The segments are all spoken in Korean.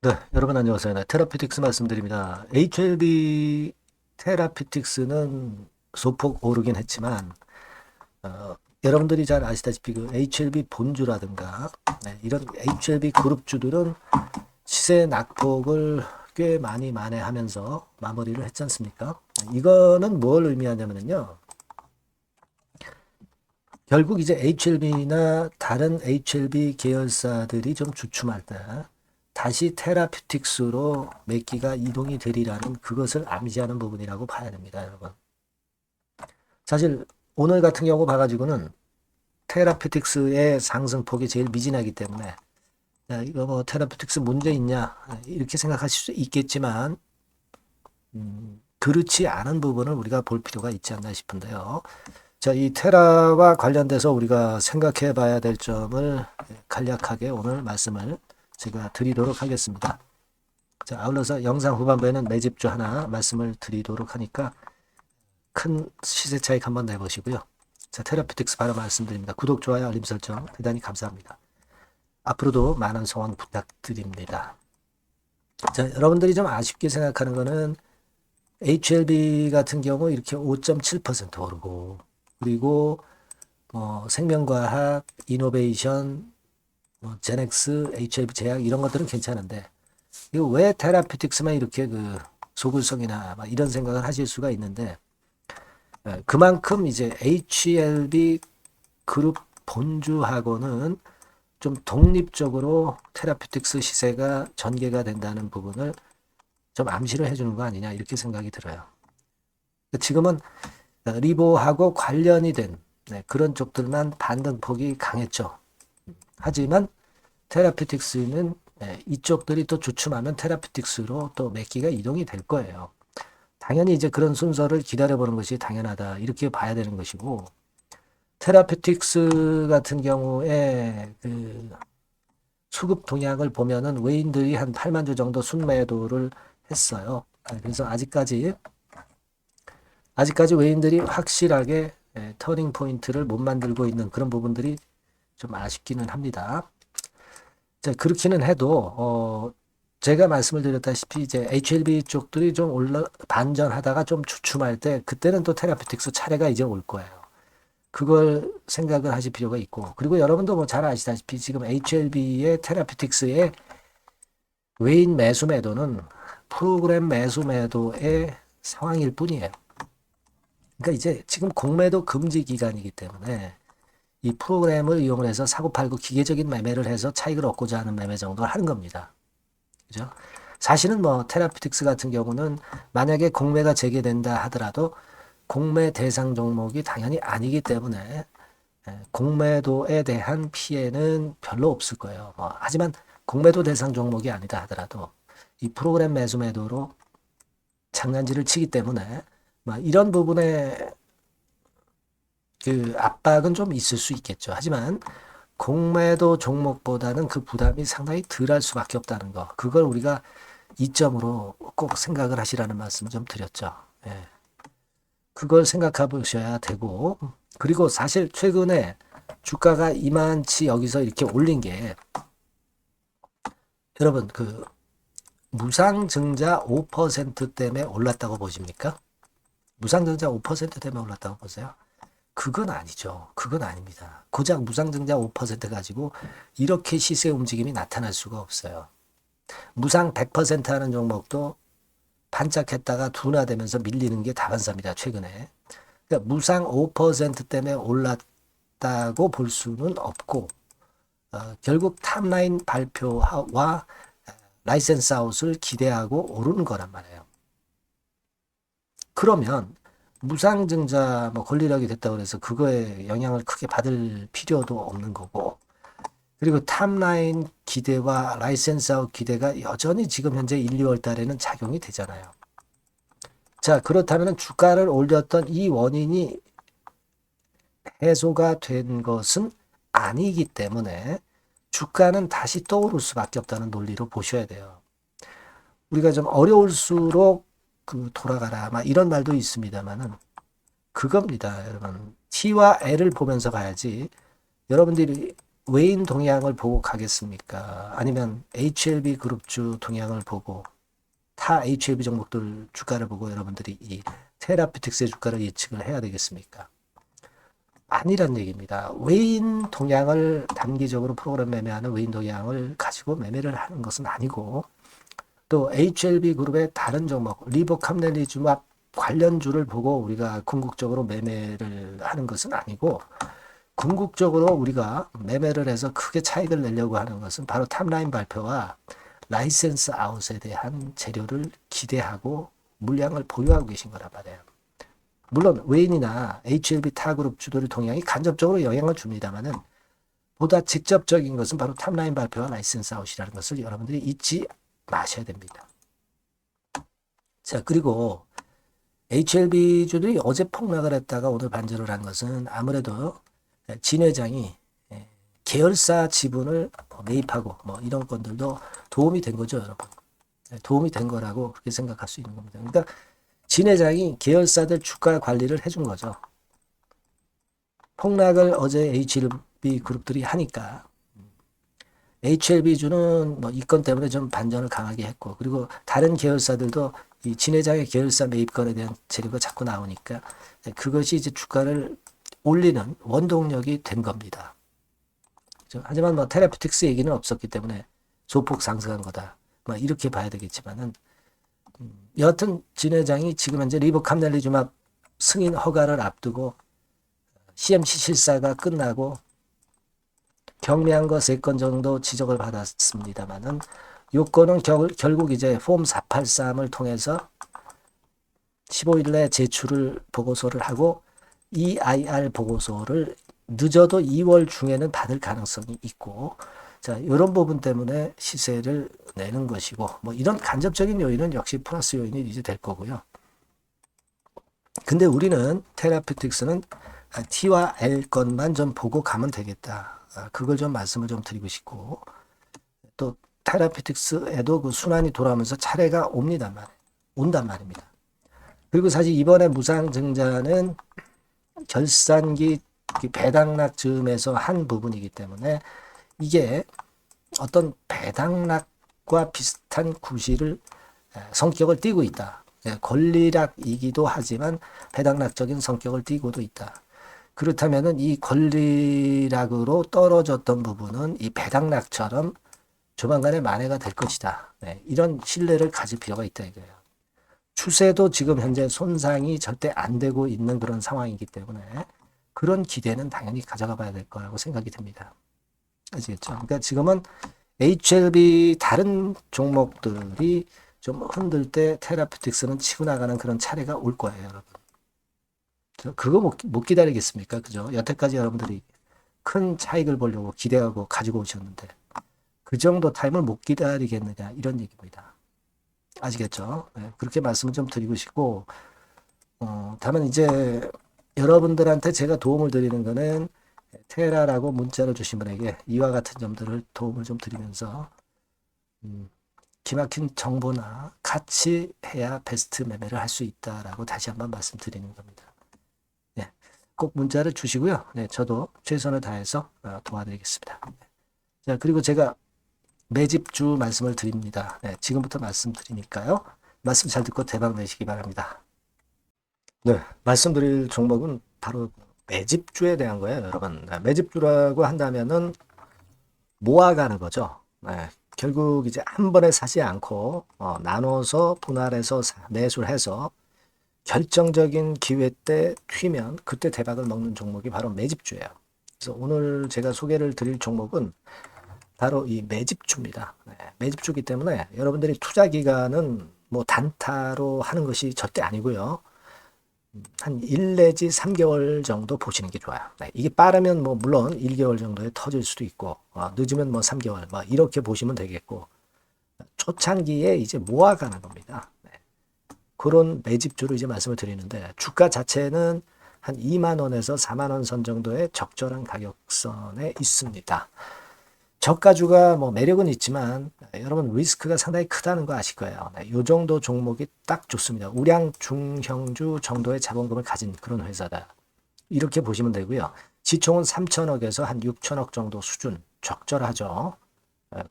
네, 여러분 안녕하세요. 네, 테라피틱스 말씀드립니다. HLB 테라피틱스는 소폭 오르긴 했지만 여러분들이 잘 아시다시피 그 HLB 본주라든가 이런 HLB 그룹주들은 시세 낙폭을 꽤 많이 만회하면서 마무리를 했지 않습니까? 이거는 뭘 의미하냐면요. 결국 이제 HLB나 다른 HLB 계열사들이 좀 주춤할 때 다시 테라퓨틱스로 매기가 이동이 되리라는 그것을 암시하는 부분이라고 봐야 됩니다, 여러분. 사실 오늘 같은 경우 봐가지고는 테라퓨틱스의 상승폭이 제일 미진하기 때문에 야, 이거 뭐 테라퓨틱스 문제 있냐 이렇게 생각하실 수 있겠지만 그렇지 않은 부분을 우리가 볼 필요가 있지 않나 싶은데요. 자, 이 테라와 관련돼서 우리가 생각해 봐야 될 점을 간략하게 오늘 말씀을 제가 드리도록 하겠습니다. 자, 아울러서 영상 후반부에는 매집주 하나 말씀을 드리도록 하니까 큰 시세 차익 한번 내보시고요. 자, 테라피틱스 바로 말씀드립니다. 구독, 좋아요, 알림 설정 대단히 감사합니다. 앞으로도 많은 소원 부탁드립니다. 자, 여러분들이 좀 아쉽게 생각하는 거는 HLB 같은 경우 이렇게 5.7% 오르고 그리고 생명과학, 이노베이션, 제넥스, HLB 제약 이런 것들은 괜찮은데 이거 왜 테라피틱스만 이렇게 그 소굴성이나 막 이런 생각을 하실 수가 있는데 그만큼 이제 HLB 그룹 본주하고는 좀 독립적으로 테라피틱스 시세가 전개가 된다는 부분을 좀 암시를 해주는 거 아니냐 이렇게 생각이 들어요. 지금은 리보하고 관련이 된 그런 쪽들만 반등폭이 강했죠. 하지만 테라피틱스는 이쪽들이 또 주춤하면 테라피틱스로 또 매기가 이동이 될 거예요. 당연히 이제 그런 순서를 기다려보는 것이 당연하다 이렇게 봐야 되는 것이고 테라피틱스 같은 경우에 그 수급 동향을 보면은 외인들이 한 8만 주 정도 순매도를 했어요. 그래서 아직까지 외인들이 확실하게 터닝 포인트를 못 만들고 있는 그런 부분들이 좀 아쉽기는 합니다. 자, 그렇기는 해도 제가 말씀을 드렸다시피 이제 HLB 쪽들이 좀 반전하다가 좀 주춤할 때 그때는 또 테라피틱스 차례가 이제 올 거예요. 그걸 생각을 하실 필요가 있고 그리고 여러분도 뭐 잘 아시다시피 지금 HLB의 테라피틱스의 외인 매수 매도는 프로그램 매수 매도의 상황일 뿐이에요. 그러니까 이제 지금 공매도 금지 기간이기 때문에 이 프로그램을 이용해서 사고팔고 기계적인 매매를 해서 차익을 얻고자 하는 매매 정도를 하는 겁니다. 그죠? 사실은 뭐 테라피틱스 같은 경우는 만약에 공매가 재개된다 하더라도 공매 대상 종목이 당연히 아니기 때문에 공매도에 대한 피해는 별로 없을 거예요. 하지만 공매도 대상 종목이 아니다 하더라도 이 프로그램 매수 매도로 장난질을 치기 때문에 이런 부분에 그 압박은 좀 있을 수 있겠죠. 하지만 공매도 종목보다는 그 부담이 상당히 덜할 수밖에 없다는 거. 그걸 우리가 이점으로 꼭 생각을 하시라는 말씀을 좀 드렸죠. 예. 그걸 생각해 보셔야 되고 그리고 사실 최근에 주가가 이만치 여기서 이렇게 올린 게 여러분 그 무상증자 5% 때문에 올랐다고 보십니까? 무상증자 5% 때문에 올랐다고 보세요? 그건 아니죠. 그건 아닙니다. 고작 무상증자 5% 가지고 이렇게 시세 움직임이 나타날 수가 없어요. 무상 100% 하는 종목도 반짝했다가 둔화되면서 밀리는 게 다반사입니다. 최근에. 그러니까 무상 5% 때문에 올랐다고 볼 수는 없고 결국 탑라인 발표와 라이센스 아웃을 기대하고 오르는 거란 말이에요. 그러면 무상증자 권리락이 됐다고 해서 그거에 영향을 크게 받을 필요도 없는 거고 그리고 탑라인 기대와 라이센스 아웃 기대가 여전히 지금 현재 1, 2월 달에는 작용이 되잖아요. 자, 그렇다면 주가를 올렸던 이 원인이 해소가 된 것은 아니기 때문에 주가는 다시 떠오를 수밖에 없다는 논리로 보셔야 돼요. 우리가 좀 어려울수록 돌아가라 이런 말도 있습니다만은 그겁니다, 여러분. T와 L을 보면서 가야지. 여러분들이 외인 동향을 보고 가겠습니까? 아니면 HLB 그룹주 동향을 보고 타 HLB 종목들 주가를 보고 여러분들이 이 테라피틱스의 주가를 예측을 해야 되겠습니까? 아니란 얘기입니다. 외인 동향을 단기적으로 프로그램 매매하는 외인 동향을 가지고 매매를 하는 것은 아니고, 또 HLB 그룹의 다른 종목 리보캄넬리주맙 관련주를 보고 우리가 궁극적으로 매매를 하는 것은 아니고, 궁극적으로 우리가 매매를 해서 크게 차익을 내려고 하는 것은 바로 탑라인 발표와 라이센스 아웃에 대한 재료를 기대하고 물량을 보유하고 계신 거란 말이에요. 물론 외인이나 HLB 타그룹 주도를 동향이 간접적으로 영향을 줍니다만은 보다 직접적인 것은 바로 탑라인 발표와 라이센스 아웃이라는 것을 여러분들이 잊지 마셔야 됩니다. 자, 그리고 HLB 주들이 어제 폭락을 했다가 오늘 반전을 한 것은 아무래도 진 회장이 계열사 지분을 매입하고 뭐 이런 건들도 도움이 된 거죠, 여러분. 도움이 된 거라고 그렇게 생각할 수 있는 겁니다. 그러니까 진 회장이 계열사들 주가 관리를 해준 거죠. 폭락을 어제 HLB 그룹들이 하니까 HLB주는 뭐 이 건 때문에 좀 반전을 강하게 했고, 그리고 다른 계열사들도 이 진 회장의 계열사 매입건에 대한 재료가 자꾸 나오니까 그것이 이제 주가를 올리는 원동력이 된 겁니다. 하지만 뭐 테라피틱스 얘기는 없었기 때문에 소폭 상승한 거다, 뭐 이렇게 봐야 되겠지만은, 여하튼 진 회장이 지금 현재 리보캄넬리주맙 승인 허가를 앞두고 CMC 실사가 끝나고 경미한 거 3건 정도 지적을 받았습니다만은 요건은 결국 이제 폼 483을 통해서 15일 내 제출을 보고서를 하고 EIR 보고서를 늦어도 2월 중에는 받을 가능성이 있고, 자, 이런 부분 때문에 시세를 내는 것이고, 뭐 이런 간접적인 요인은 역시 플러스 요인이 이제 될 거고요. 근데 우리는 테라피틱스는 T와 L 건만 좀 보고 가면 되겠다. 그걸 좀 말씀을 좀 드리고 싶고, 또 테라피틱스에도 그 순환이 돌아오면서 차례가 온단 말입니다. 그리고 사실 이번에 무상증자는 결산기 배당락 즈음에서 한 부분이기 때문에 이게 어떤 배당락과 비슷한 구실을 성격을 띠고 있다. 권리락이기도 하지만 배당락적인 성격을 띠고도 있다. 그렇다면은 이 권리락으로 떨어졌던 부분은 이 배당락처럼 조만간에 만회가 될 것이다. 이런 신뢰를 가질 필요가 있다 이거예요. 추세도 지금 현재 손상이 절대 안 되고 있는 그런 상황이기 때문에 그런 기대는 당연히 가져가 봐야 될 거라고 생각이 듭니다. 아시겠죠? 그러니까 지금은 HLB 다른 종목들이 좀 흔들 때 테라피틱스는 치고 나가는 그런 차례가 올 거예요, 여러분. 그거 못 기다리겠습니까? 그죠? 여태까지 여러분들이 큰 차익을 보려고 기대하고 가지고 오셨는데 그 정도 타임을 못 기다리겠느냐 이런 얘기입니다. 아시겠죠? 네, 그렇게 말씀을 좀 드리고 싶고, 다만 이제 여러분들한테 제가 도움을 드리는 거는 테라라고 문자를 주신 분에게 이와 같은 점들을 도움을 좀 드리면서 기막힌 정보나 같이 해야 베스트 매매를 할 수 있다라고 다시 한번 말씀드리는 겁니다. 네, 꼭 문자를 주시고요. 네, 저도 최선을 다해서 도와드리겠습니다. 자, 그리고 제가 매집주 말씀을 드립니다. 네, 지금부터 말씀드리니까요. 말씀 잘 듣고 대박 내시기 바랍니다. 네, 말씀드릴 종목은 바로 매집주에 대한 거예요, 여러분. 네, 매집주라고 한다면은 모아가는 거죠. 네, 결국 이제 한 번에 사지 않고 나눠서 분할해서 매수를 해서 결정적인 기회 때 튀면 그때 대박을 먹는 종목이 바로 매집주예요. 그래서 오늘 제가 소개를 드릴 종목은 바로 이 매집주입니다. 네, 매집주기 때문에 여러분들이 투자 기간은 뭐 단타로 하는 것이 절대 아니고요. 한 1 내지 3개월 정도 보시는 게 좋아요. 네, 이게 빠르면 뭐 물론 1개월 정도에 터질 수도 있고 늦으면 뭐 3개월 뭐 이렇게 보시면 되겠고, 초창기에 이제 모아가는 겁니다. 네, 그런 매집주로 이제 말씀을 드리는데 주가 자체는 한 2만 원에서 4만 원 선 정도의 적절한 가격선에 있습니다. 저가주가 뭐 매력은 있지만 여러분 리스크가 상당히 크다는 거 아실 거예요. 네, 이 정도 종목이 딱 좋습니다. 우량 중형주 정도의 자본금을 가진 그런 회사다. 이렇게 보시면 되고요. 지총은 3천억에서 한 6천억 정도 수준 적절하죠.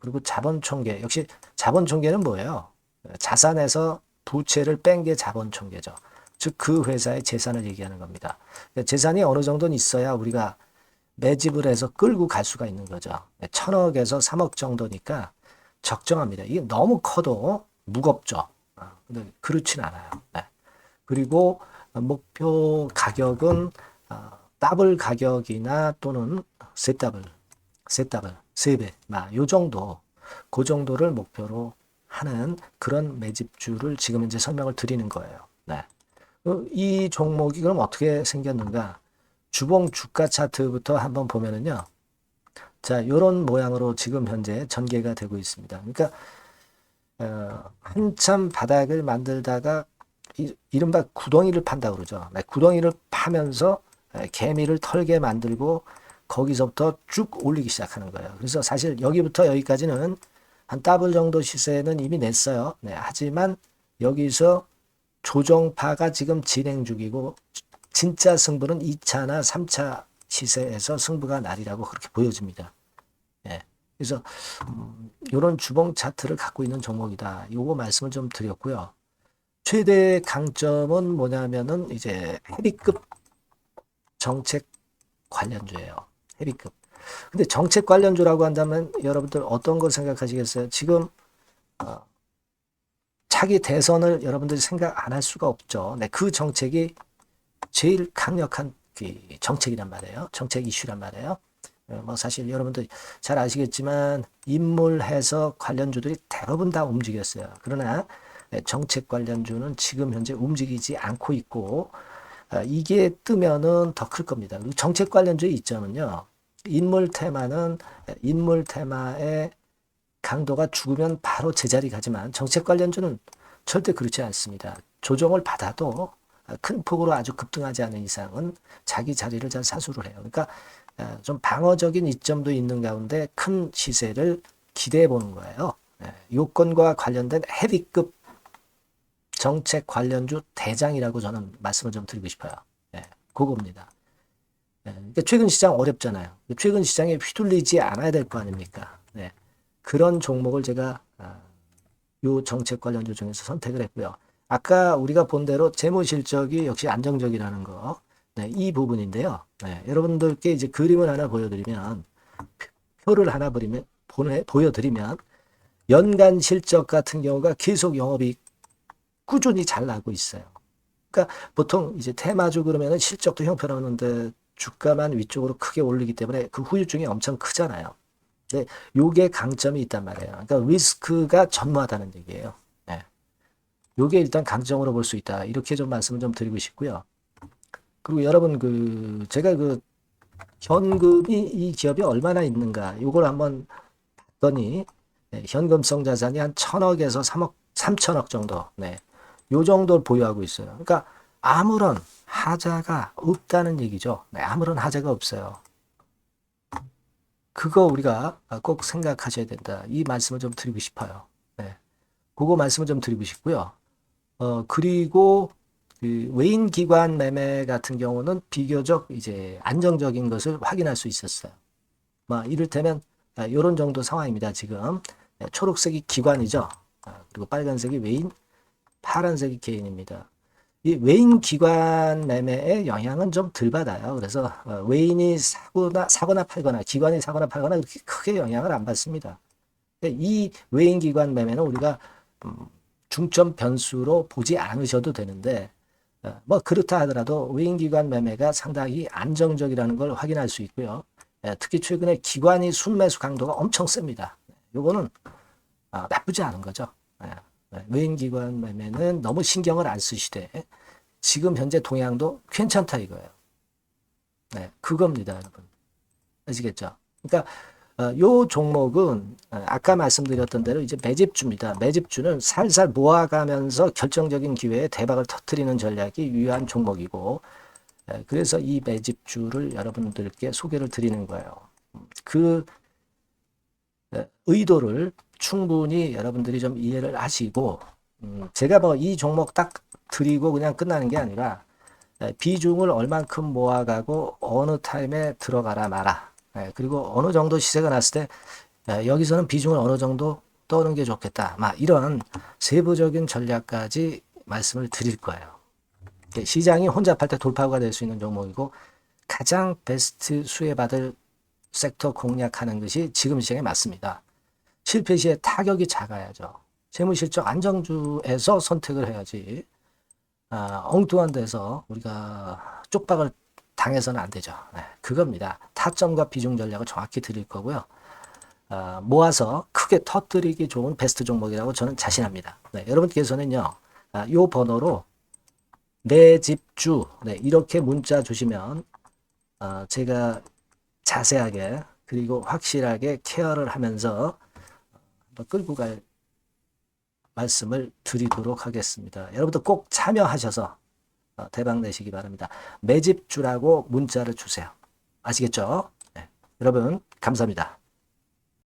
그리고 자본 총계 역시 자본 총계는 뭐예요? 자산에서 부채를 뺀 게 자본 총계죠. 즉 그 회사의 재산을 얘기하는 겁니다. 재산이 어느 정도는 있어야 우리가 매집을 해서 끌고 갈 수가 있는 거죠. 1,000억에서 3억 정도니까 적정합니다. 이게 너무 커도 무겁죠. 근데 그렇진 않아요. 네. 그리고 목표 가격은 더블 가격이나 또는 셋더블, 세 배, 요 정도, 그 정도를 목표로 하는 그런 매집주를 지금 현재 설명을 드리는 거예요. 네. 이 종목이 그럼 어떻게 생겼는가? 주봉 주가 차트부터 한번 보면은요. 자, 이런 모양으로 지금 현재 전개가 되고 있습니다. 그러니까 한참 바닥을 만들다가 이른바 구덩이를 판다 그러죠. 네, 구덩이를 파면서 개미를 털게 만들고 거기서부터 쭉 올리기 시작하는 거예요. 그래서 사실 여기부터 여기까지는 한 더블 정도 시세는 이미 냈어요. 네, 하지만 여기서 조정파가 지금 진행 중이고 진짜 승부는 2차나 3차 시세에서 승부가 나리라고 그렇게 보여집니다. 예. 그래서 이런 주봉 차트를 갖고 있는 종목이다. 요거 말씀을 좀 드렸고요. 최대 강점은 뭐냐면은 이제 헤비급 정책 관련주예요. 헤비급. 근데 정책 관련주라고 한다면 여러분들 어떤 걸 생각하시겠어요? 지금 차기 대선을 여러분들이 생각 안 할 수가 없죠. 네, 그 정책이 제일 강력한 정책이란 말이에요. 정책 이슈란 말이에요. 뭐 사실 여러분들 잘 아시겠지만 인물해서 관련주들이 대부분 다 움직였어요. 그러나 정책 관련주는 지금 현재 움직이지 않고 있고 이게 뜨면은 더 클 겁니다. 정책 관련주의 이점은요. 인물 테마의 강도가 죽으면 바로 제자리 가지만 정책 관련주는 절대 그렇지 않습니다. 조정을 받아도 큰 폭으로 아주 급등하지 않은 이상은 자기 자리를 잘 사수를 해요. 그러니까 좀 방어적인 이점도 있는 가운데 큰 시세를 기대해 보는 거예요. 요건과 관련된 헤비급 정책 관련주 대장이라고 저는 말씀을 좀 드리고 싶어요. 그겁니다. 그러니까 최근 시장 어렵잖아요. 최근 시장에 휘둘리지 않아야 될 거 아닙니까? 그런 종목을 제가 요 정책 관련주 중에서 선택을 했고요. 아까 우리가 본 대로 재무 실적이 역시 안정적이라는 거, 이 부분인데요. 여러분들께 이제 그림을 하나 보여드리면, 표를 하나 보여드리면, 연간 실적 같은 경우가 계속 영업이 꾸준히 잘 나고 있어요. 그러니까 보통 이제 테마주 그러면은 실적도 형편없는데 주가만 위쪽으로 크게 올리기 때문에 그 후유증이 엄청 크잖아요. 근데 요게 강점이 있단 말이에요. 그러니까 리스크가 전무하다는 얘기예요. 요게 일단 강점으로 볼 수 있다. 이렇게 좀 말씀을 좀 드리고 싶고요. 그리고 여러분 제가 현금이 이 기업이 얼마나 있는가 요걸 한번 봤더니 현금성 자산이 한 1,000억에서 3천억 정도. 요 정도를 보유하고 있어요. 그러니까 아무런 하자가 없다는 얘기죠. 아무런 하자가 없어요. 그거 우리가 꼭 생각하셔야 된다. 이 말씀을 좀 드리고 싶어요. 그거 말씀을 좀 드리고 싶고요. 그리고 그 외인 기관 매매 같은 경우는 비교적 이제 안정적인 것을 확인할 수 있었어요. 이를테면 이런 정도 상황입니다. 지금 초록색이 기관이죠. 그리고 빨간색이 외인, 파란색이 개인입니다. 이 외인 기관 매매의 영향은 좀 덜 받아요. 그래서 외인이 사거나 팔거나 기관이 사거나 팔거나 그렇게 크게 영향을 안 받습니다. 이 외인 기관 매매는 우리가 중점 변수로 보지 않으셔도 되는데 그렇다 하더라도 외인 기관 매매가 상당히 안정적이라는 걸 확인할 수 있고요. 특히 최근에 기관이 순매수 강도가 엄청 셉니다. 요거는 나쁘지 않은 거죠. 외인 기관 매매는 너무 신경을 안 쓰시되 지금 현재 동향도 괜찮다 이거예요. 그겁니다, 여러분. 아시겠죠? 그러니까 요 종목은 아까 말씀드렸던 대로 이제 매집주입니다. 매집주는 살살 모아가면서 결정적인 기회에 대박을 터뜨리는 전략이 유효한 종목이고 그래서 이 매집주를 여러분들께 소개를 드리는 거예요. 그 의도를 충분히 여러분들이 좀 이해를 하시고 제가 이 종목 딱 드리고 그냥 끝나는 게 아니라 비중을 얼만큼 모아가고 어느 타임에 들어가라 마라. 그리고 어느 정도 시세가 났을 때 여기서는 비중을 어느 정도 떠는 게 좋겠다. 막 이런 세부적인 전략까지 말씀을 드릴 거예요. 시장이 혼잡할 때 돌파구가 될 수 있는 종목이고 가장 베스트 수혜받을 섹터 공략하는 것이 지금 시장에 맞습니다. 실패 시에 타격이 작아야죠. 재무실적 안정주에서 선택을 해야지. 엉뚱한 데서 우리가 쪽박을 당해서는 안 되죠. 그겁니다. 타점과 비중 전략을 정확히 드릴 거고요. 모아서 크게 터뜨리기 좋은 베스트 종목이라고 저는 자신합니다. 여러분께서는요, 요 번호로 내 집주 이렇게 문자 주시면 제가 자세하게 그리고 확실하게 케어를 하면서 끌고 갈 말씀을 드리도록 하겠습니다. 여러분들 꼭 참여하셔서 대박 내시기 바랍니다. 매집주라고 문자를 주세요. 아시겠죠? 네. 여러분 감사합니다.